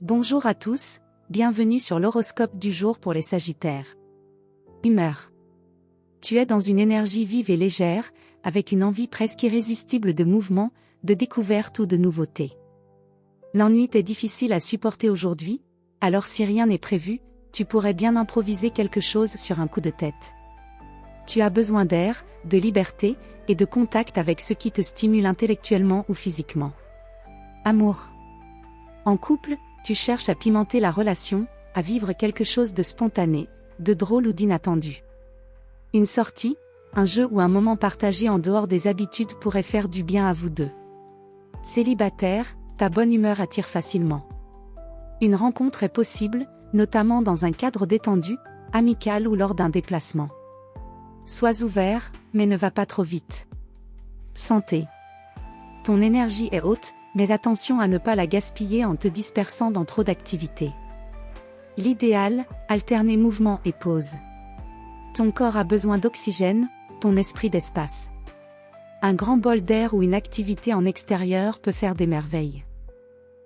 Bonjour à tous, bienvenue sur l'horoscope du jour pour les Sagittaires. Humeur. Tu es dans une énergie vive et légère, avec une envie presque irrésistible de mouvement, de découverte ou de nouveauté. L'ennui t'est difficile à supporter aujourd'hui, alors si rien n'est prévu, tu pourrais bien improviser quelque chose sur un coup de tête. Tu as besoin d'air, de liberté, et de contact avec ce qui te stimule intellectuellement ou physiquement. Amour. En couple, tu cherches à pimenter la relation, à vivre quelque chose de spontané, de drôle ou d'inattendu. Une sortie, un jeu ou un moment partagé en dehors des habitudes pourrait faire du bien à vous deux. Célibataire, ta bonne humeur attire facilement. Une rencontre est possible, notamment dans un cadre détendu, amical ou lors d'un déplacement. Sois ouvert, mais ne va pas trop vite. Santé. Ton énergie est haute, mais attention à ne pas la gaspiller en te dispersant dans trop d'activités. L'idéal, alterner mouvement et pause. Ton corps a besoin d'oxygène, ton esprit d'espace. Un grand bol d'air ou une activité en extérieur peut faire des merveilles.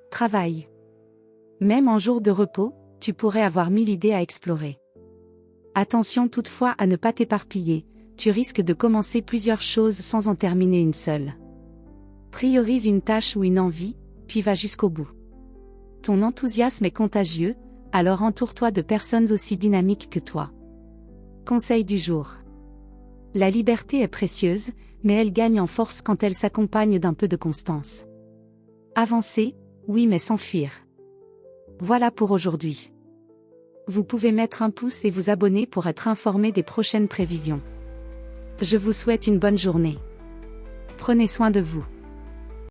Travail. Même en jour de repos, tu pourrais avoir 1000 idées à explorer. Attention toutefois à ne pas t'éparpiller, tu risques de commencer plusieurs choses sans en terminer une seule. Priorise une tâche ou une envie, puis va jusqu'au bout. Ton enthousiasme est contagieux, alors entoure-toi de personnes aussi dynamiques que toi. Conseil du jour. La liberté est précieuse, mais elle gagne en force quand elle s'accompagne d'un peu de constance. Avancer, oui mais sans fuir. Voilà pour aujourd'hui. Vous pouvez mettre un pouce et vous abonner pour être informé des prochaines prévisions. Je vous souhaite une bonne journée. Prenez soin de vous.